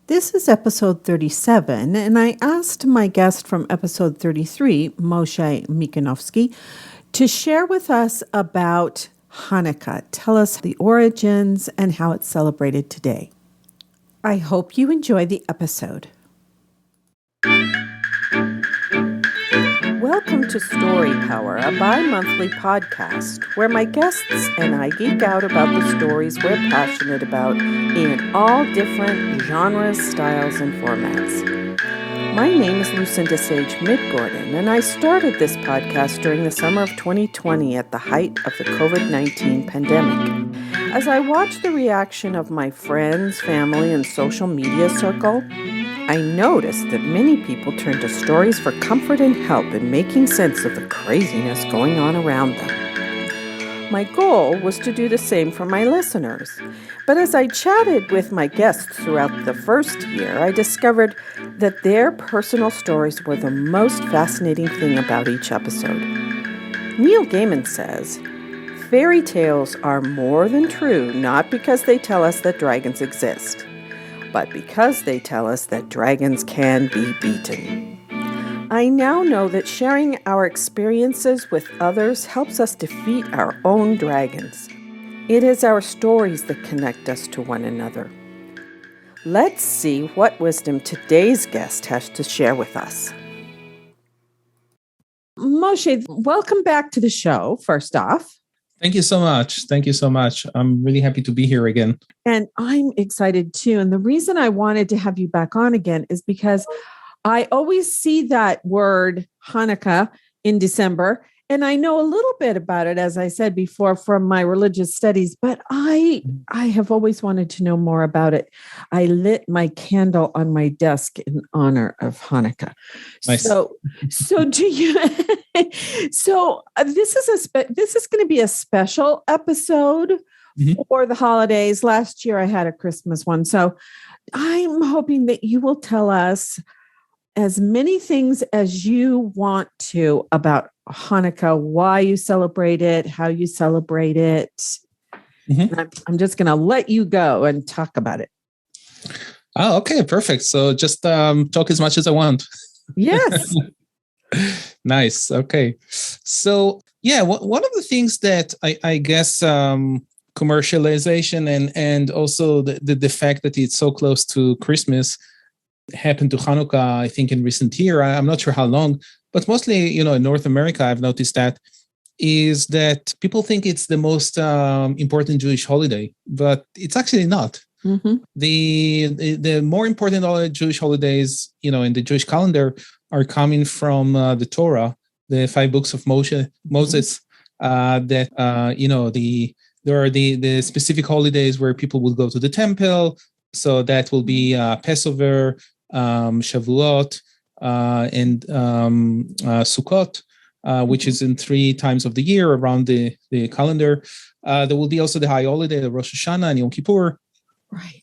This is episode 37, and I asked my guest from episode 33, Moshe Mikanovsky, to share with us about Hanukkah. Tell us the origins and how it's celebrated today. I hope you enjoy the episode. Welcome to Story Power, a bi-monthly podcast where my guests and I geek out about the stories we're passionate about in all different genres, styles, and formats. My name is Lucinda Sage-Midgorden, and I started this podcast during the summer of 2020 at the height of the COVID-19 pandemic. As I watched the reaction of my friends, family, and social media circle, I noticed that many people turned to stories for comfort and help in making sense of the craziness going on around them. My goal was to do the same for my listeners, but as I chatted with my guests throughout the first year, I discovered that their personal stories were the most fascinating thing about each episode. Neil Gaiman says, "Fairy tales are more than true not because they tell us that dragons exist, but because they tell us that dragons can be beaten." I now know that sharing our experiences with others helps us defeat our own dragons. It is our stories that connect us to one another. Let's see what wisdom today's guest has to share with us. Moshe, welcome back to the show, first off. Thank you so much. Thank you so much. I'm really happy to be here again. And I'm excited too. And the reason I wanted to have you back on again is because I always see that word Hanukkah in December. And I know a little bit about it, as I said before, from my religious studies, but I have always wanted to know more about it. I lit my candle on my desk in honor of Hanukkah. Nice. So do you? This is going to be a special episode for the holidays. Last year I had a Christmas one, so I'm hoping that you will tell us as many things as you want to about Hanukkah, why you celebrate it, how you celebrate it. I'm just going to let you go and talk about it. Oh, okay, perfect. So just talk as much as I want. Yes. Nice. Okay. So yeah, one of the things that I guess commercialization and also the fact that it's so close to Christmas happened to Hanukkah, I think in recent year, I'm not sure how long, but mostly, in North America, I've noticed that is that people think it's the most important Jewish holiday, but it's actually not. The more important Jewish holidays, in the Jewish calendar are coming from the Torah, the 5 books of Moses, that, there are the specific holidays where people will go to the temple. So that will be Passover, Shavuot, and Sukkot, which is in 3 times of the year around the calendar. There will be also the high holiday, the Rosh Hashanah and Yom Kippur. Right.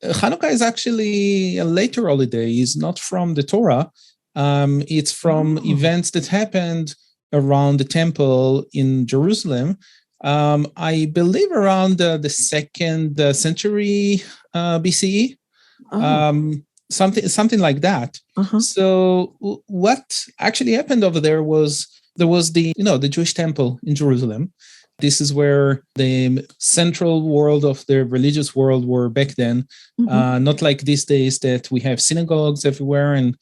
Hanukkah is actually a later holiday. It's not from the Torah. It's from events that happened around the temple in Jerusalem. I believe around the 2nd century BCE, something like that. So what actually happened over there was the Jewish temple in Jerusalem. This is where the central world of the religious world were back then. Not like these days that we have synagogues everywhere, and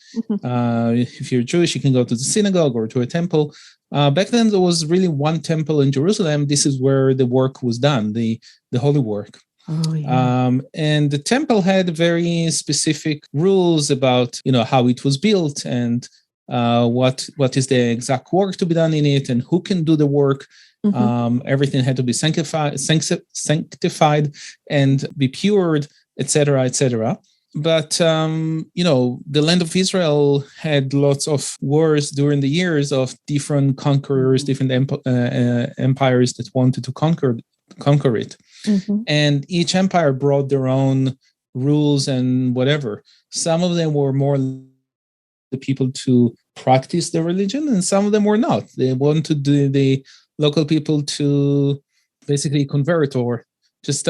if you're Jewish, you can go to the synagogue or to a temple. Back then, there was really one temple in Jerusalem. This is where the work was done, the holy work. Oh, yeah. And the temple had very specific rules about, how it was built and what is the exact work to be done in it and who can do the work. Everything had to be sanctified and be pured, etc., etc. But, the land of Israel had lots of wars during the years of different conquerors, different empires that wanted to conquer it. And each empire brought their own rules and whatever. Some of them were more the people to practice the religion, and some of them were not. They wanted the local people to basically convert or just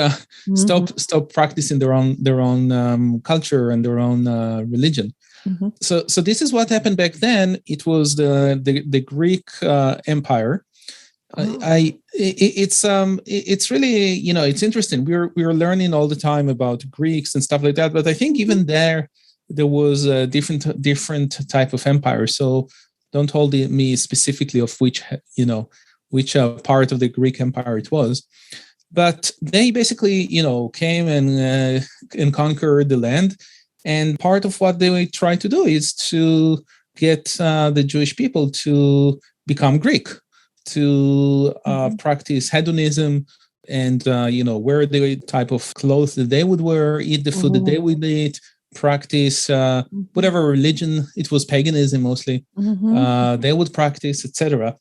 stop practicing their own culture and their own religion. Mm-hmm. So this is what happened back then. It was the Greek Empire. It's really, it's interesting. We're learning all the time about Greeks and stuff like that, but I think even there was a different type of empire. So don't hold me specifically of which part of the Greek Empire it was, but they basically came and conquered the land. And part of what they try to do is to get the Jewish people to become Greek, to practice hedonism and, wear the type of clothes that they would wear, eat the food that they would eat, practice whatever religion, it was paganism mostly, they would practice, etc.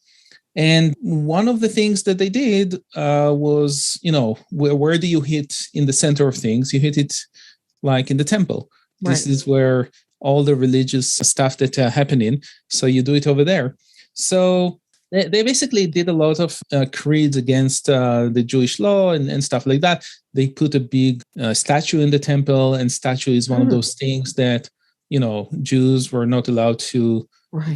And one of the things that they did was, where do you hit in the center of things? You hit it like in the temple. Right. This is where all the religious stuff that happening. So you do it over there. So they basically did a lot of creeds against the Jewish law and stuff like that. They put a big statue in the temple, and statue is one of those things that, Jews were not allowed to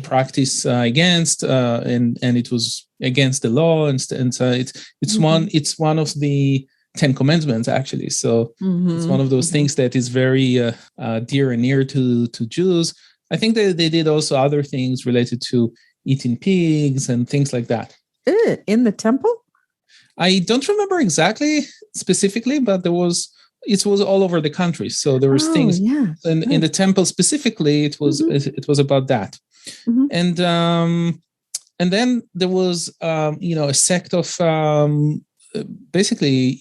practice against, and it was against the law, and so it's one of the 10 Commandments, actually. So it's one of those things that is very dear and near to Jews. I think that they did also other things related to eating pigs and things like that. In the temple? I don't remember exactly specifically, but it was all over the country. So there was things in the temple specifically. It was about that. And then there was a sect of basically,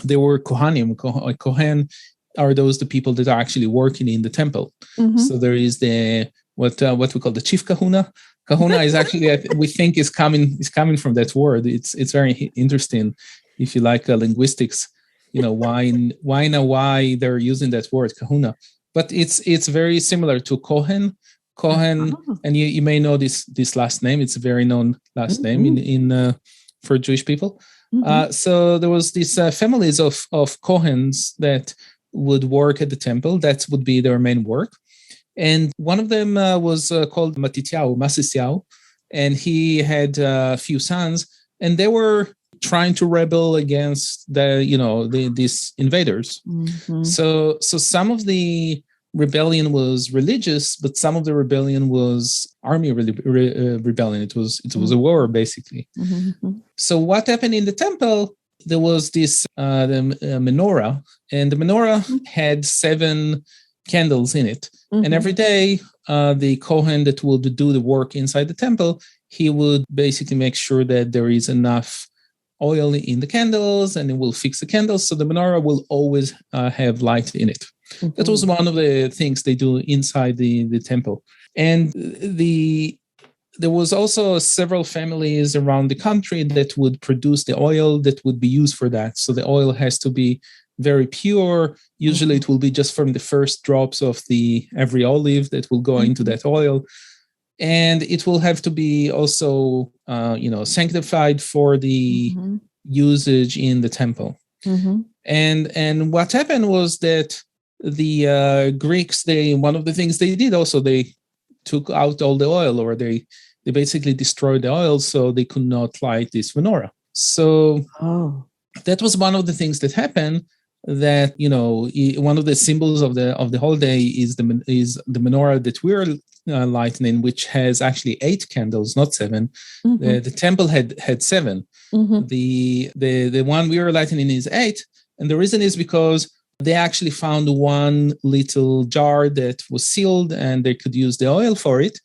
they were Kohanim. Kohen are the people that are actually working in the temple. So there is the what we call the chief kahuna. Kahuna is actually, we think, is coming from that word. It's very interesting if you like linguistics. Why they're using that word kahuna, but it's very similar to Kohen. And you may know this last name. It's a very known last name in for Jewish people. So there was these families of Kohens that would work at the temple. That would be their main work. And one of them was called Masisiao, and he had a few sons, and they were trying to rebel against these invaders. So some of the rebellion was religious, but some of the rebellion was army rebellion. It was a war, basically. So what happened in the temple? There was this the menorah, and the menorah had 7 candles in it. And every day, the Kohen that would do the work inside the temple, he would basically make sure that there is enough oil in the candles, and it will fix the candles. So the menorah will always have light in it. That was one of the things they do inside the temple. And there was also several families around the country that would produce the oil that would be used for that. So the oil has to be very pure. Usually it will be just from the first drops of every olive that will go into that oil. And it will have to be also, sanctified for the usage in the temple. And what happened was that the Greeks, one of the things they did also, they took out all the oil, or they basically destroyed the oil, so they could not light this menorah. So that was one of the things that happened. That one of the symbols of the holiday is the menorah that we're lighting, which has actually 8 candles, not 7. The temple had 7. The one we are lighting is 8, and the reason is because they actually found one little jar that was sealed, and they could use the oil for it,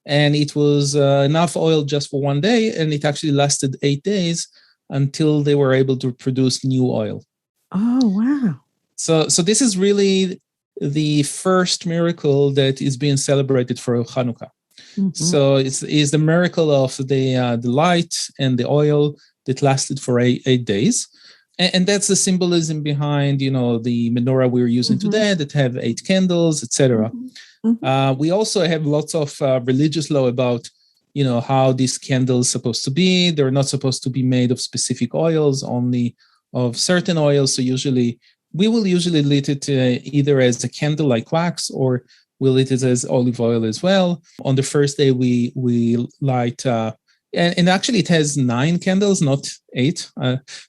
and it was enough oil just for one day, and it actually lasted 8 days until they were able to produce new oil. Oh, wow. So this is really the first miracle that is being celebrated for Hanukkah. So it's the miracle of the light and the oil that lasted for 8 days. And that's the symbolism behind, the menorah we're using today that have 8 candles, etc. We also have lots of religious law about, how these candles supposed to be. They're not supposed to be made of specific oils, only of certain oils. So we will usually lit it either as a candle like wax, or we'll lit it as olive oil as well. On the first day, we light, and actually it has 9 candles, not 8,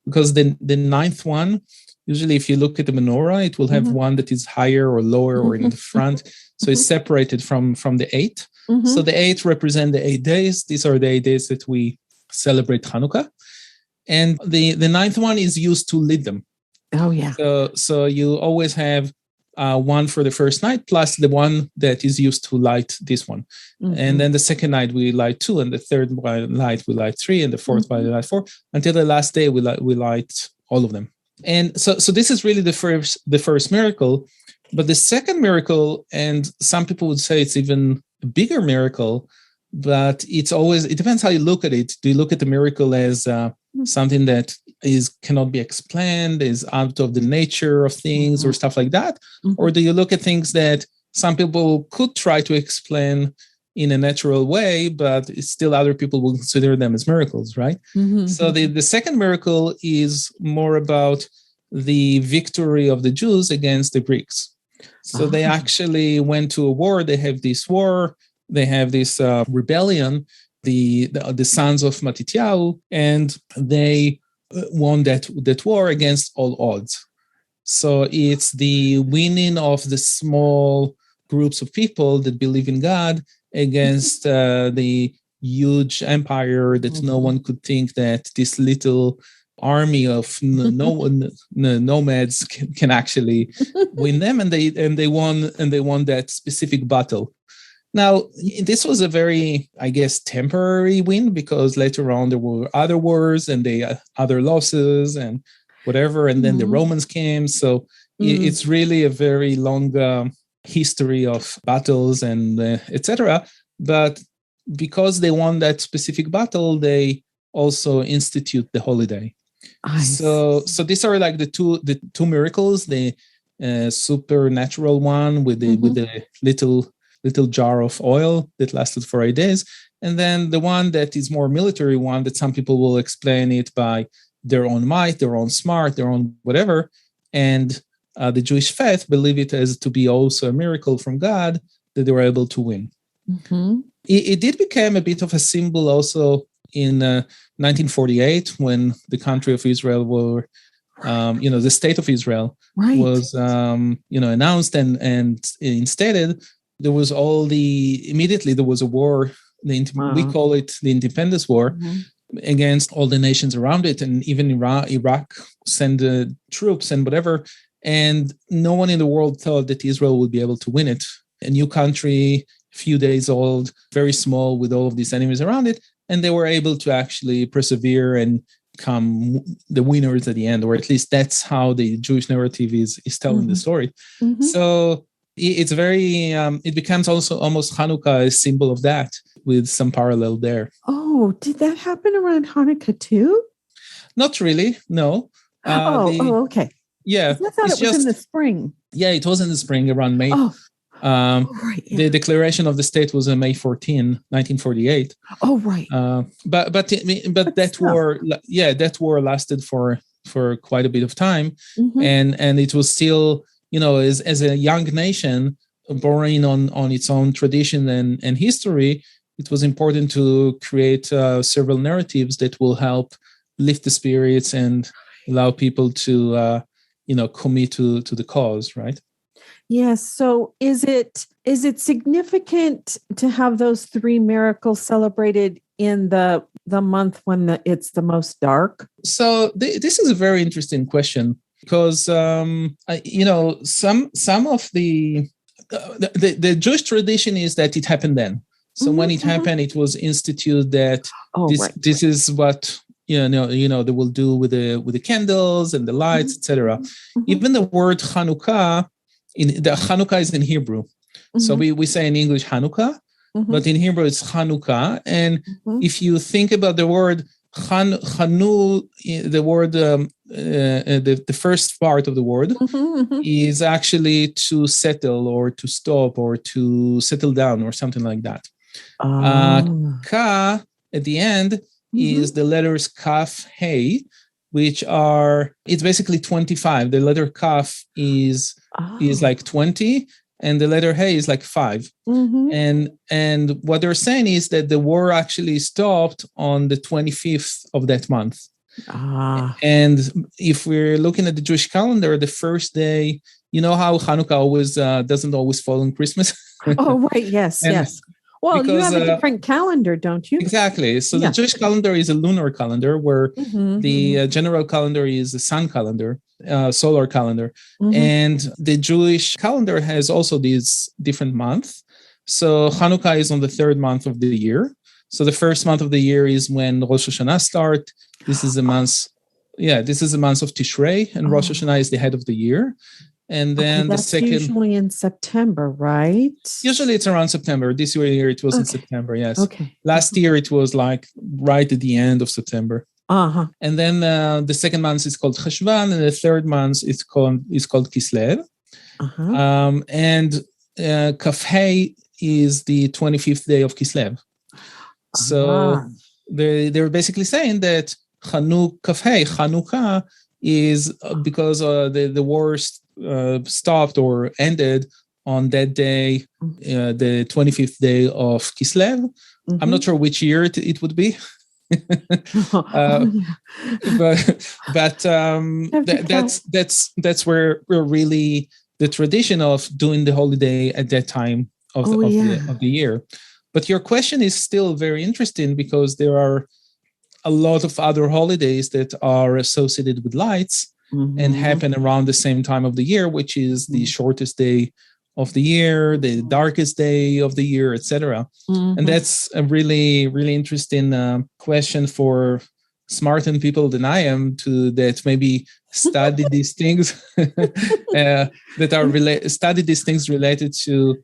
because the ninth one, usually if you look at the menorah, it will have one that is higher or lower or in the front. So it's separated from the 8. So the 8 represent the 8 days. These are the 8 days that we celebrate Hanukkah. And the 9th one is used to lit them. Oh, yeah. So you always have one for the first night, plus the one that is used to light this one. And then the second night we light 2, and the third night we light 3, and the fourth we light 4, until the last day we light all of them. And so this is really the first miracle. But the second miracle, and some people would say it's even a bigger miracle, but it depends how you look at it. Do you look at the miracle as something that cannot be explained, is out of the nature of things or stuff like that? Or do you look at things that some people could try to explain in a natural way, but still other people will consider them as miracles, right? So the second miracle is more about the victory of the Jews against the Greeks. So they actually went to a war. They have this war. They have this rebellion, the sons of Matityahu, and they won that war against all odds. So it's the winning of the small groups of people that believe in God against the huge empire that no one could think that this little army of nomads can actually win them, and they won that specific battle. Now, this was a very, I guess, temporary win, because later on there were other wars and other losses and whatever, and then the Romans came. So it's really a very long history of battles and etc. But because they won that specific battle, they also institute the holiday. So these are like the two miracles: the supernatural one with the little jar of oil that lasted for 8 days, and then the one that is more military one, that some people will explain it by their own might, their own smart, their own whatever, and the Jewish faith believe it as to be also a miracle from God that they were able to win. It did become a bit of a symbol also in 1948, when the country of Israel were, the state of Israel was, announced and instated. There was immediately there was a war. We call it the Independence War against all the nations around it, and even Iraq sent troops and whatever. And no one in the world thought that Israel would be able to win it. A new country, few days old, very small, with all of these enemies around it. And they were able to actually persevere and come the winners at the end, or at least that's how the Jewish narrative is telling the story. So it's very, it becomes also almost Hanukkah a symbol of that, with some parallel there. Oh, did that happen around Hanukkah too? Not really, no. Okay. Yeah. I thought it was in the spring. Yeah, it was in the spring, around May. Right. Yeah. The declaration of the state was on May 14, 1948. Oh, right. But that war lasted for quite a bit of time, and it was still, as a young nation borrowing on its own tradition and history, it was important to create several narratives that will help lift the spirits and allow people to commit to the cause, right? Yes. So is it significant to have those 3 miracles celebrated in the month when it's the most dark? So this is a very interesting question, because some of the Jewish tradition is that it happened then. So when it happened, it was instituted that this is what they will do with the candles and the lights, etc. Even the word Hanukkah, Hanukkah is in Hebrew. So we say in English Hanukkah, but in Hebrew it's Hanukkah. And if you think about the word Hanu, the word, the first part of the word is actually to settle or to stop or to settle down or something like that. Ka at the end is the letters Kaf, Hey, which it's basically 25. The letter Kaf is like 20, and the letter Hey is like 5. And what they're saying is that the war actually stopped on the 25th of that month. And if we're looking at the Jewish calendar, the first day, you know how Hanukkah always doesn't always fall on Christmas? Oh, right. Yes, yes. Well, you have a different calendar, don't you? Exactly. So the Jewish calendar is a lunar calendar, where the general calendar is a sun calendar, solar calendar. And the Jewish calendar has also these different months. So Hanukkah is on the third month of the year. So the first month of the year is when Rosh Hashanah starts. This is a month. This is the month of Tishrei, and Rosh Hashanah is the head of the year. And then the second, usually in September, right? Usually it's around September. This year it was in September. Yes. Okay. Last year it was like right at the end of September. And then the second month is called Cheshvan, and the third month is called Kislev. And Kafhei is the 25th day of Kislev. So they're basically saying that Hanukkah is because the war stopped or ended on that day, the 25th day of Kislev. I'm not sure which year it would be. That's where we're really the tradition of doing the holiday at that time of the year. But your question is still very interesting, because there are a lot of other holidays that are associated with lights and happen around the same time of the year, which is the shortest day of the year, the darkest day of the year, etc. And that's a really, really interesting question for smarter people than I am that maybe study these things study these things related to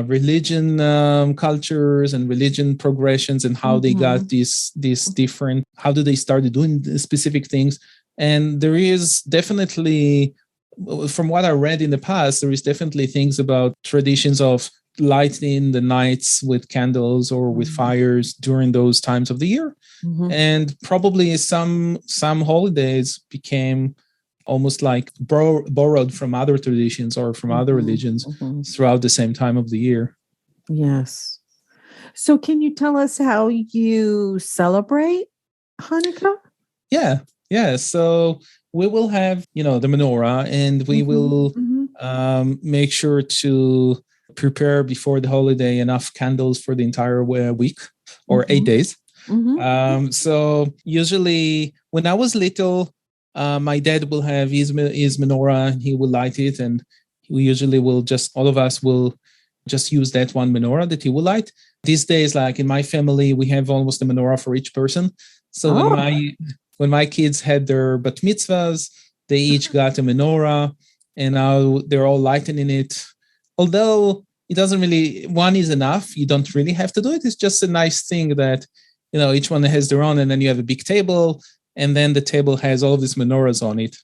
religion cultures and religion progressions, and how they got these different, how do they started doing specific things. And there is definitely, from what I read in the past, there is definitely things about traditions of lighting the nights with candles or with fires during those times of the year. And probably some holidays became almost like borrowed from other traditions or from other religions throughout the same time of the year. Yes. So can you tell us how you celebrate Hanukkah? Yeah. So we will have, the menorah, and we will make sure to prepare before the holiday enough candles for the entire week or 8 days. So usually when I was little, my dad will have his menorah, and he will light it, and we usually will all of us will just use that one menorah that he will light. These days, like in my family, we have almost a menorah for each person. So when my kids had their bat mitzvahs, they each got a menorah, and now they're all lightening it. Although it doesn't really, one is enough. You don't really have to do it. It's just a nice thing that, each one has their own, and then you have a big table, and then the table has all of these menorahs on it.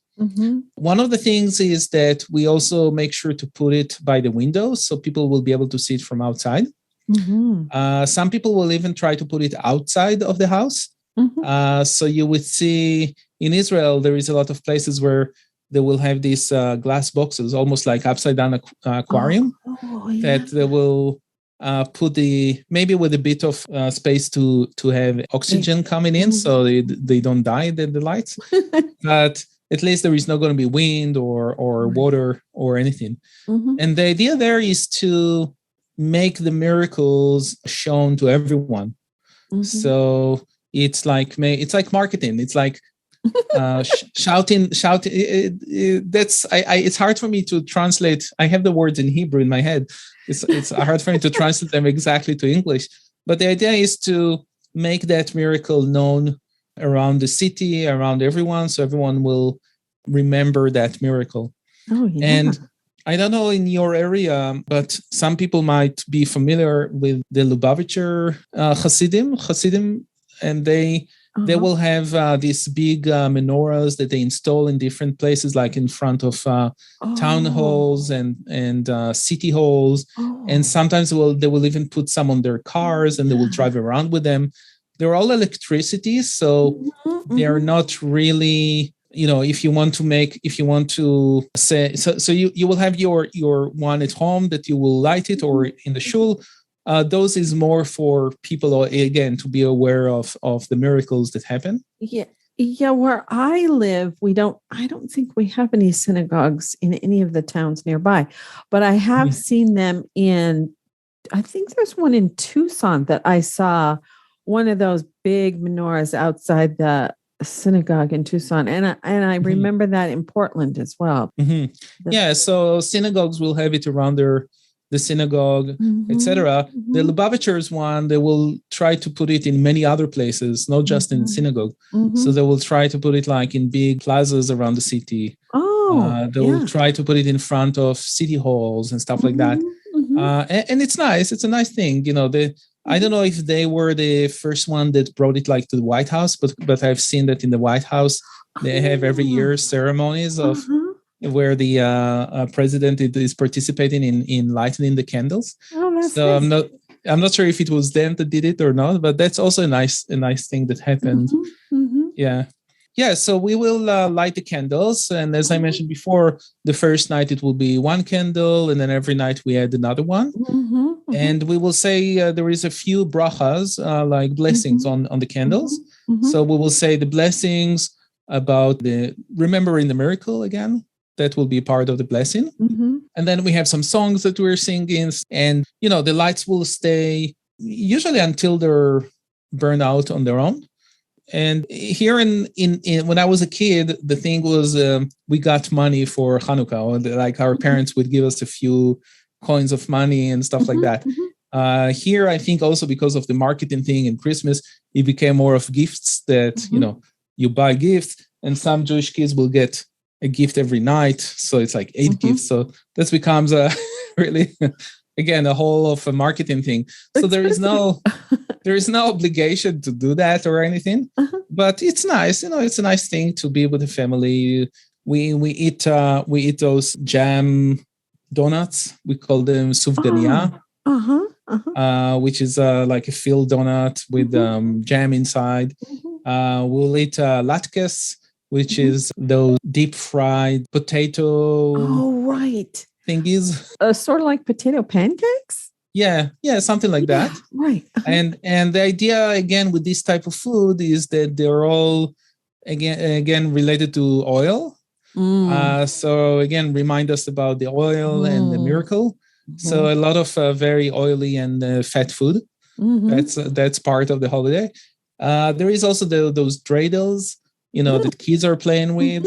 One of the things is that we also make sure to put it by the window so people will be able to see it from outside. Some people will even try to put it outside of the house. So you would see in Israel, there is a lot of places where they will have these glass boxes, almost like upside down aquarium, that they will put maybe with a bit of space to have oxygen coming in, so they don't die, the lights. But at least there is not going to be wind or water or anything. And the idea there is to make the miracles shown to everyone. So it's like marketing. It's like shouting. It's hard for me to translate. I have the words in Hebrew in my head. It's hard for me to translate them exactly to English. But the idea is to make that miracle known around the city, around everyone, so everyone will remember that miracle. And I don't know in your area, but some people might be familiar with the Lubavitcher Hasidim, and they will have these big menorahs that they install in different places, like in front of town halls and city halls. And sometimes they will even put some on their cars, and they will drive around with them. they're all electricity, so they're not really, if you want to say, so you will have your one at home that you will light it, or in the shul. Those is more for people, again, to be aware of the miracles that happen. Yeah, where I live, I don't think we have any synagogues in any of the towns nearby, but I have seen them I think there's one in Tucson that I saw, one of those big menorahs outside the synagogue in Tucson. And I remember that in Portland as well. Yeah, so synagogues will have it around the synagogue, etc. The Lubavitchers one, they will try to put it in many other places, not just in the synagogue. So they will try to put it like in big plazas around the city. They will try to put it in front of city halls and stuff like that. And it's nice. It's a nice thing. I don't know if they were the first one that brought it like to the White House, but I've seen that in the White House, they have every year ceremonies of where the president is participating in lightening the candles. So nice. I'm not sure if it was them that did it or not, but that's also a nice thing that happened. Yeah. So we will light the candles, and as I mentioned before, the first night it will be one candle, and then every night we add another one. And we will say there is a few brachas, like blessings on the candles. So we will say the blessings about remembering the miracle again. That will be part of the blessing. And then we have some songs that we're singing, and the lights will stay usually until they're burned out on their own. And here in when I was a kid, the thing was we got money for Hanukkah, or like our parents would give us a few coins of money and stuff like that. Here, I think also because of the marketing thing in Christmas, it became more of gifts that, you buy gifts, and some Jewish kids will get a gift every night. So it's like 8 gifts. So this becomes really, again, a whole of a marketing thing. So there is no obligation to do that or anything, but it's nice. It's a nice thing to be with the family. We eat those jam donuts. We call them sufganiya, which is like a filled donut with jam inside. We'll eat latkes, which is those deep fried potato. Oh, right. Thingies. Sort of like potato pancakes? Yeah, something like that. Right. And the idea, again, with this type of food is that they're all, again related to oil. So again, remind us about the oil and the miracle. So a lot of very oily and fat food. That's part of the holiday. There is also those dreidels, that kids are playing with.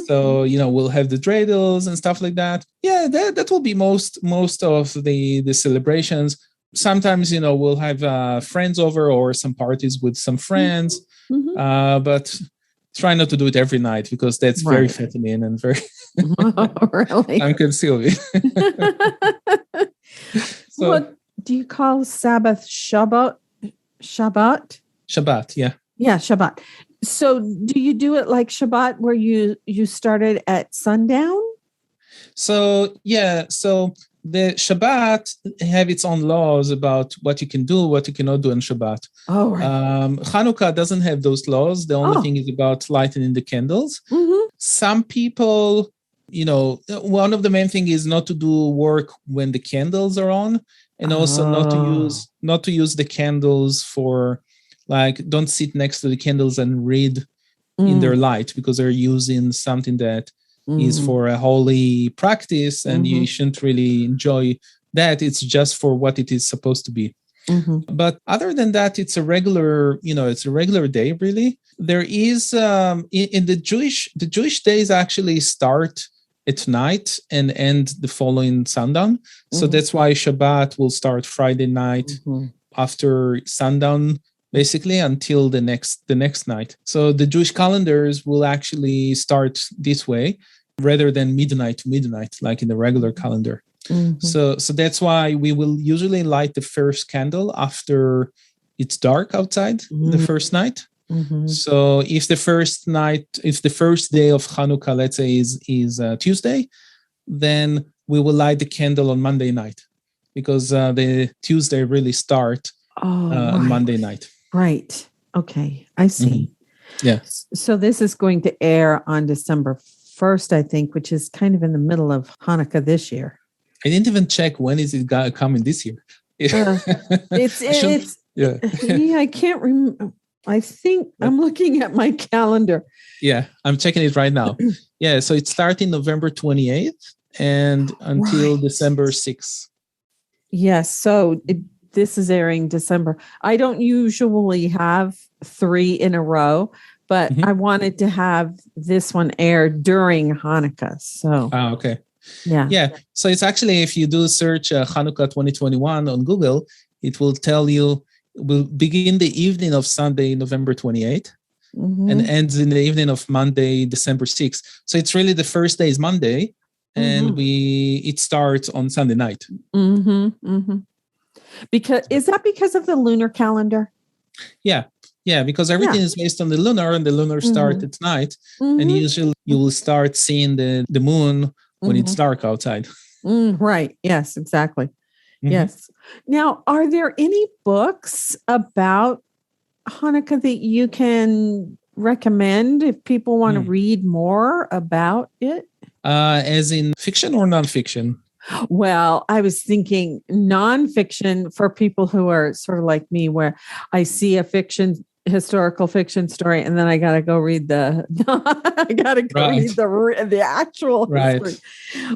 So, we'll have the dreidels and stuff like that. Yeah, that will be most of the celebrations. Sometimes, we'll have friends over or some parties with some friends, but try not to do it every night because that's very fattening and very time-consuming. So, what do you call Sabbath Shabbat? Shabbat, yeah. Yeah, Shabbat. So do you do it like Shabbat where you started at sundown? So, yeah. So the Shabbat have its own laws about what you can do, what you cannot do on Shabbat. Oh, right. Hanukkah doesn't have those laws. The only thing is about lighting the candles. Some people, one of the main thing is not to do work when the candles are on, and also not to use the candles for, like, don't sit next to the candles and read in their light, because they're using something that is for a holy practice, and you shouldn't really enjoy that. It's just for what it is supposed to be. But other than that, it's a regular, it's a regular day, really. There is in the Jewish days actually start at night and end the following sundown. So that's why Shabbat will start Friday night after sundown, basically until the next night. So the Jewish calendars will actually start this way rather than midnight to midnight, like in the regular calendar. So that's why we will usually light the first candle after it's dark outside the first night. So if the first day of Hanukkah, let's say, is Tuesday, then we will light the candle on Monday night, because the Tuesday really start on Monday night. Right. Okay. I see. Yeah. So this is going to air on December 1st, I think, which is kind of in the middle of Hanukkah this year. I didn't even check when is it coming this year. It's yeah. yeah, I can't remember. I think I'm looking at my calendar. Yeah, I'm checking it right now. Yeah, so it's starting November 28th and until December 6th. Yes, so this is airing December. I don't usually have 3 in a row, but I wanted to have this one air during Hanukkah. So, okay. Yeah. Yeah. So it's actually, if you do search Hanukkah 2021 on Google, it will tell you, will begin the evening of Sunday, November 28th, and ends in the evening of Monday, December 6th. So it's really the first day is Monday, and it starts on Sunday night. Because is that because of the lunar calendar? Yeah. Yeah, because everything is based on the lunar, and the lunar start at night, and usually you will start seeing the moon when it's dark outside. Right. Yes, exactly. Yes. Now, are there any books about Hanukkah that you can recommend if people want to read more about it? As in fiction or nonfiction? Well, I was thinking nonfiction for people who are sort of like me, where I see a historical fiction story, and then I got to go read the read the actual history.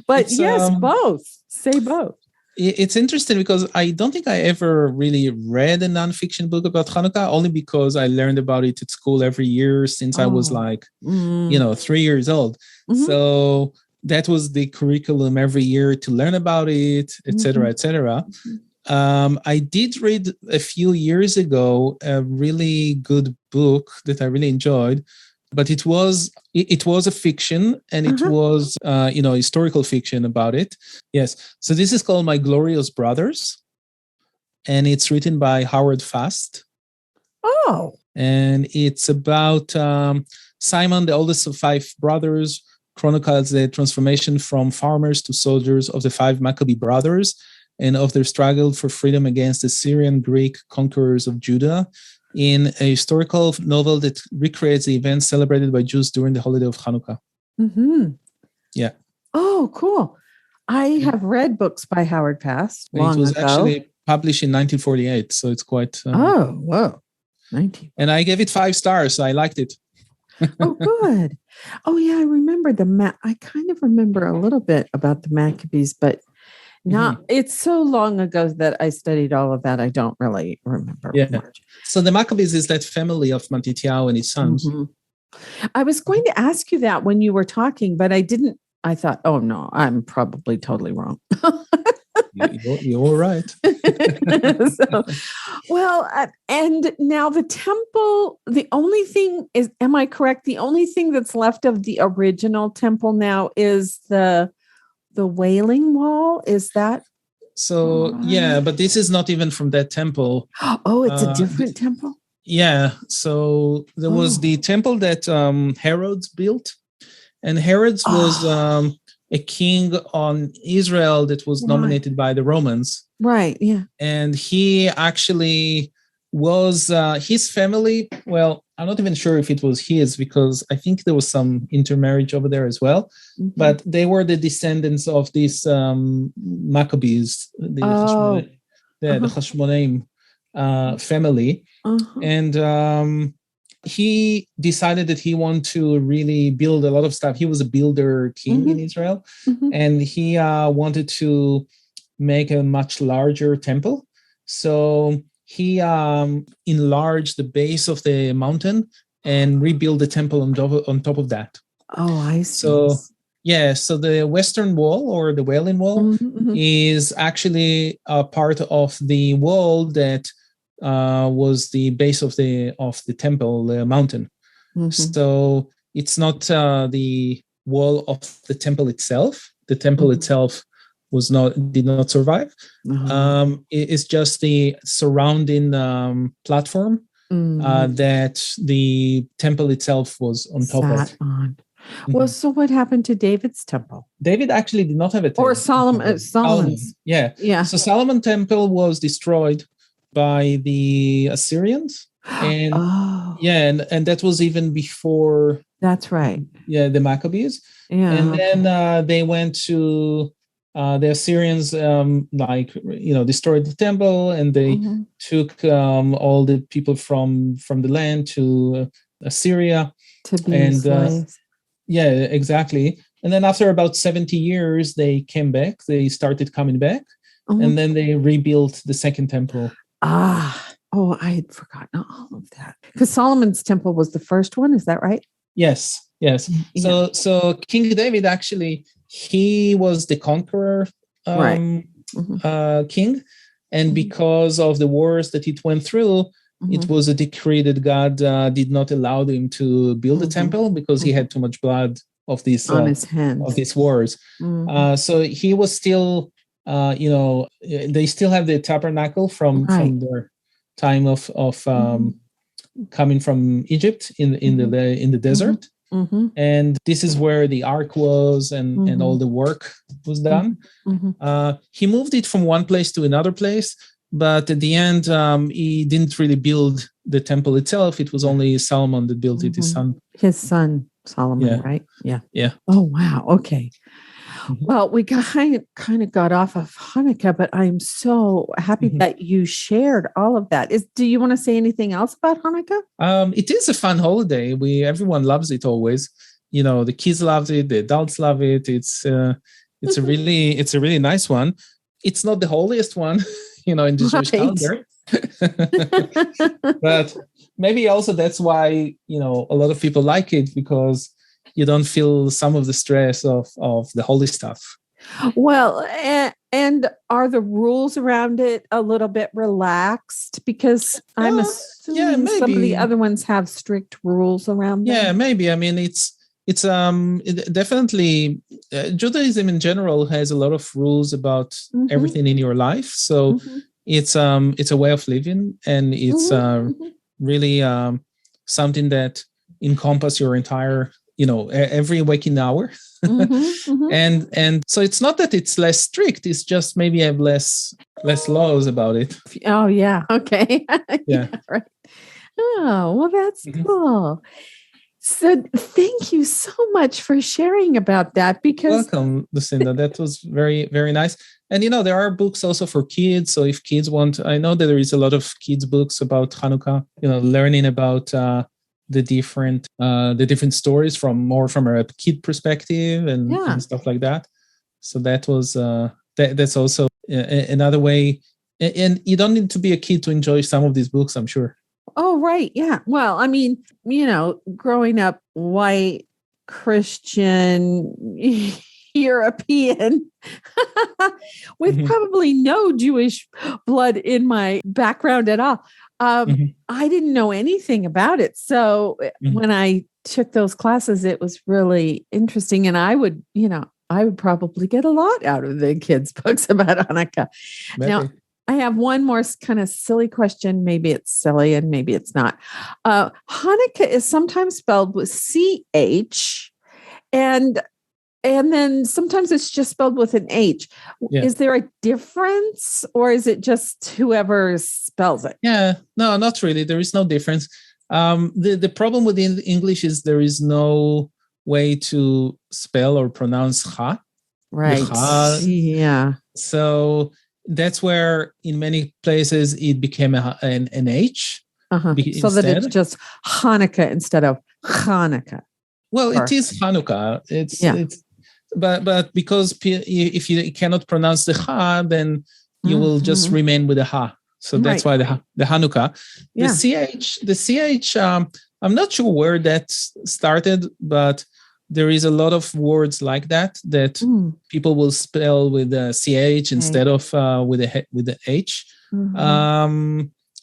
But yes, both. Say both. It's interesting because I don't think I ever really read a nonfiction book about Hanukkah, only because I learned about it at school every year since I was 3 years old. So that was the curriculum every year to learn about it, etc., etc. I did read a few years ago a really good book that I really enjoyed, but it was a fiction, and it was historical fiction about it. Yes, so this is called My Glorious Brothers, and it's written by Howard Fast. Oh, and it's about Simon, the oldest of 5 brothers, chronicles the transformation from farmers to soldiers of the 5 Maccabee brothers, and of their struggle for freedom against the Syrian Greek conquerors of Judah, in a historical novel that recreates the events celebrated by Jews during the holiday of Hanukkah. Yeah. Oh, cool. I have read books by Howard Fast long ago. It was actually published in 1948, so it's quite... whoa. 19. And I gave it 5 stars, so I liked it. Oh, good. Oh, yeah, I remember I kind of remember a little bit about the Maccabees, but it's so long ago that I studied all of that. I don't really remember much. So the Maccabees is that family of Matityahu and his sons. I was going to ask you that when you were talking, but I didn't. I thought, oh no, I'm probably totally wrong. You're right. And now the temple, the only thing is, am I correct? The only thing that's left of the original temple now is the Wailing Wall. Is that? So, yeah, but this is not even from that temple. Oh, it's a different temple? Yeah. So there was the temple that Herod built. And Herod was a king on Israel that was nominated by the Romans. Right, yeah. And he actually was, his family, well, I'm not even sure if it was his, because I think there was some intermarriage over there as well. But they were the descendants of these Maccabees, the Hashmonaim family. And he decided that he wanted to really build a lot of stuff. He was a builder king in Israel, and he wanted to make a much larger temple. So he enlarged the base of the mountain and rebuilt the temple on top of that. Oh, I see. So, yeah, so the Western Wall, or the Wailing Wall, is actually a part of the wall that was the base of the temple, the mountain. So it's not the wall of the temple itself. The temple itself did not survive. It's just the surrounding platform that the temple itself was on top of. Well, so what happened to David's temple? David actually did not have a temple. Or Solomon's. Yeah. So Solomon's temple was destroyed by the Assyrians. And Oh, and that was even before that's right. the Maccabees. Yeah. And then they went to the Assyrians, destroyed the temple, and they took all the people from the land to Assyria To be and slaves. yeah, exactly. And then after about 70 years, they came back. They started coming back, and then they rebuilt the second temple. Oh, I had forgotten all of that. Because Solomon's temple was the first one. Is that right? Yes. Yeah. So King David, actually, he was the conqueror king. And because of the wars that it went through, it was a decree that God did not allow him to build a temple because he had too much blood of these on his hands of these wars. So he was still, they still have the tabernacle from their time of coming from Egypt in the desert. And this is where the ark was, and all the work was done. He moved it from one place to another place, but at the end, he didn't really build the temple itself. It was only Solomon that built it, his son Solomon, right? Yeah. Oh, wow. Okay. Well, we kind of got off of Hanukkah, but I'm so happy that you shared all of that. Do you want to say anything else about Hanukkah? It is a fun holiday. Everyone loves it always. The kids love it, the adults love it. It's a really nice one. It's not the holiest one, in the Jewish calendar. But maybe also that's why, a lot of people like it, because you don't feel some of the stress of the holy stuff. Well, and are the rules around it a little bit relaxed? Because I'm assuming some of the other ones have strict rules around them. Yeah, maybe. I mean, it's definitely Judaism in general has a lot of rules about everything in your life. So it's a way of living, and it's really something that encompasses your entire, every waking hour. And so it's not that it's less strict, it's just maybe have less laws about it. Oh, yeah. Okay. Yeah. Right. Oh, well, that's cool. So thank you so much for sharing about that. Because welcome, Lucinda. That was very, very nice. And there are books also for kids. So if kids want, I know that there is a lot of kids books about Hanukkah, learning about the different stories from a kid perspective and stuff like that. So that was that's also another way. And you don't need to be a kid to enjoy some of these books, I'm sure. Oh, right. Yeah. Well, I mean, growing up white, Christian, European, with probably no Jewish blood in my background at all. I didn't know anything about it. So when I took those classes, it was really interesting. And I would probably get a lot out of the kids' books about Hanukkah. Maybe. Now, I have one more kind of silly question. Maybe it's silly and maybe it's not. Hanukkah is sometimes spelled with CH, and then sometimes it's just spelled with an H. Yeah. Is there a difference, or is it just whoever spells it? Yeah, no, not really. There is no difference. The problem with English is there is no way to spell or pronounce ha. Right. Ha. Yeah. So that's where in many places it became an H. So that it's just Hanukkah instead of Hanukkah. Well, it is Hanukkah. It's but because if you cannot pronounce the ha, then you will just remain with the ha. So that's why the Hanukkah. Yeah. The ch. I'm not sure where that started, but there is a lot of words like that people will spell with the ch instead of with the h.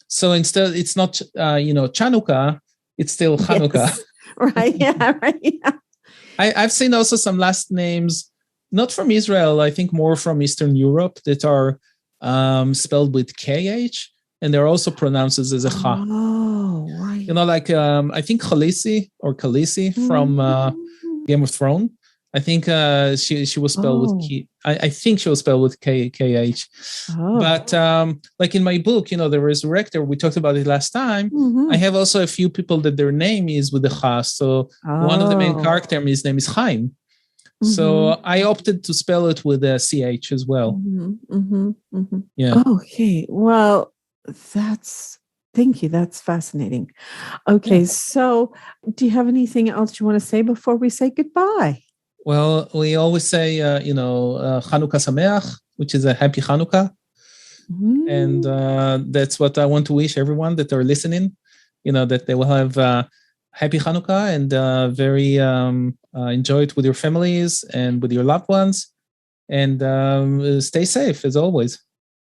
So instead, it's not Chanukah, it's still Hanukkah. Yes. Right. Yeah. Right. Yeah. I've seen also some last names, not from Israel, I think more from Eastern Europe, that are spelled with KH, and they're also pronounced as a ha. Oh, right. Like I think Khaleesi from Game of Thrones. I think she was spelled with Oh. K. I think she was spelled with KH. Oh. But like in my book, The Resurrector, we talked about it last time. Mhm. I have also a few people that their name is with the Chas. So one of the main Oh. character, his name is Chaim. Mhm. So I opted to spell it with a CH as well. Mhm. Mhm. Mhm. Yeah. Okay. Well, thank you. That's fascinating. Okay. Yeah. So, do you have anything else you want to say before we say goodbye? Well, we always say, Hanukkah Sameach, which is a happy Hanukkah. And that's what I want to wish everyone that are listening, that they will have happy Hanukkah and very enjoy it with your families and with your loved ones. And stay safe as always.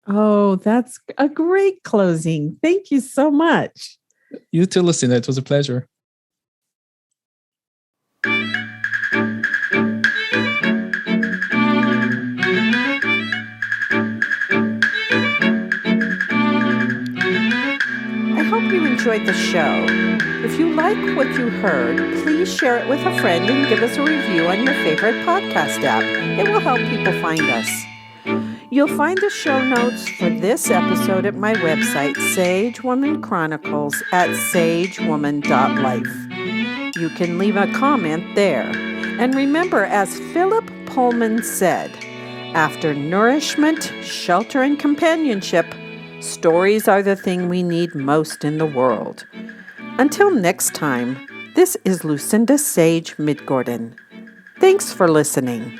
Oh, that's a great closing. Thank you so much. You too, listen. It was a pleasure. I hope you enjoyed the show. If you like what you heard, please share it with a friend and give us a review on your favorite podcast app. It will help people find us. You'll find the show notes for this episode at my website, Sage Woman Chronicles, at sagewoman.life. You can leave a comment there. And remember, as Philip Pullman said, after nourishment, shelter, and companionship, stories are the thing we need most in the world. Until next time, this is Lucinda Sage-Midgorden. Thanks for listening.